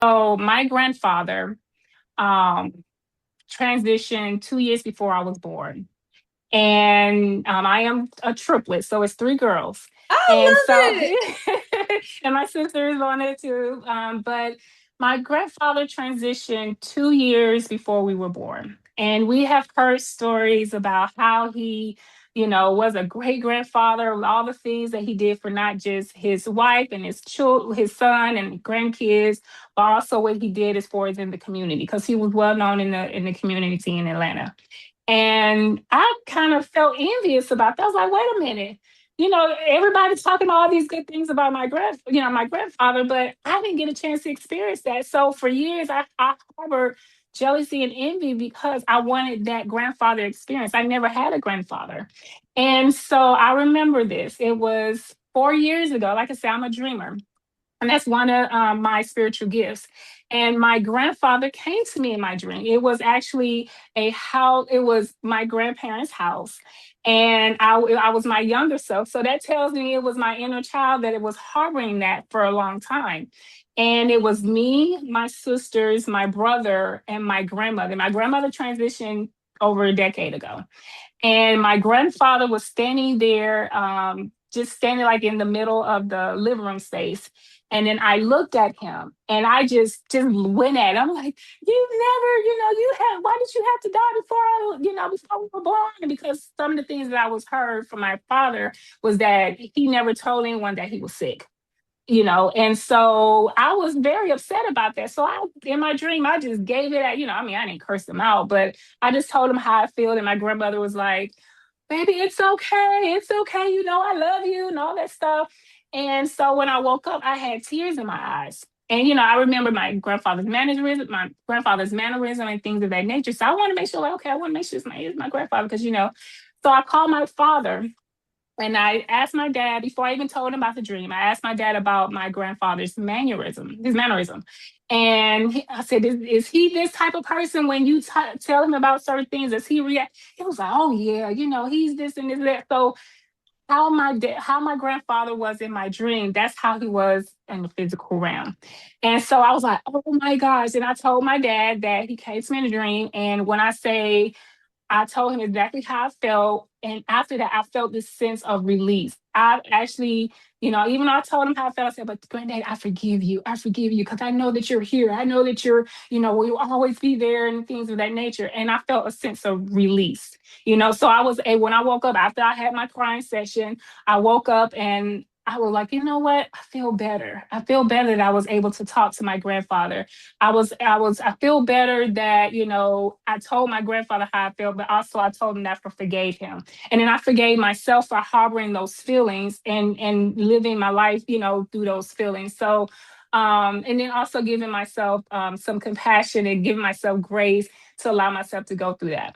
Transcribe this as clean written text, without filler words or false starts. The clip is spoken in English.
So my grandfather um, transitioned 2 years before I was born. And I am a triplet, so it's three girls. And I so, love it. and my sister is on it too. But my grandfather transitioned 2 years before we were born. And we have heard stories about how he, was a great grandfather, all the things that he did for not just his wife and his children, his son and grandkids, but also what he did as far as in the community, because he was well known in the community in Atlanta. And I kind of felt envious about that. I was like, wait a minute. Everybody's talking all these good things about my grandfather, but I didn't get a chance to experience that. So for years, I harbored jealousy and envy because I wanted that grandfather experience. I never had a grandfather. And so I remember this. It was 4 years ago. Like I said, I'm a dreamer. And that's one of my spiritual gifts. And my grandfather came to me in my dream. It was actually a house, it was my grandparents' house. And I was my younger self. So that tells me it was my inner child that it was harboring that for a long time. And it was me, my sisters, my brother, and my grandmother. My grandmother transitioned over a decade ago. And my grandfather was standing there, just standing like in the middle of the living room space. And then I looked at him and I just went at him. I'm like, you never, why did you have to die before we were born? And because some of the things that I was heard from my father was that he never told anyone that he was sick. And so I was very upset about that. So in my dream, I just gave it I didn't curse him out, but I just told him how I feel. And my grandmother was like, baby, it's okay. It's okay. I love you and all that stuff. And so when I woke up, I had tears in my eyes. And, I remember my grandfather's mannerism and things of that nature. So I want to make sure, like, okay, I want to make sure it's my grandfather because, so I called my father and I asked my dad before I even told him about the dream. I asked my dad about my grandfather's his mannerism. And I said, is he this type of person when you tell him about certain things? Does he react? He was like, oh, yeah, he's this and this and that. So, how my grandfather was in my dream, that's how he was in the physical realm. And so I was like, oh my gosh. And I told my dad that he came to me in a dream. And when I told him exactly how I felt. And after that, I felt this sense of release. I actually, even though I told him how I felt, I said, but granddad, I forgive you. I forgive you because I know that you're here. I know that will always be there and things of that nature. And I felt a sense of release, So when I woke up after I had my crying session, I woke up and I was like, you know what? I feel better. I feel better that I was able to talk to my grandfather. I feel better that, I told my grandfather how I felt, but also I told him that I forgave him. And then I forgave myself for harboring those feelings and living my life, through those feelings. So, and then also giving myself some compassion and giving myself grace to allow myself to go through that.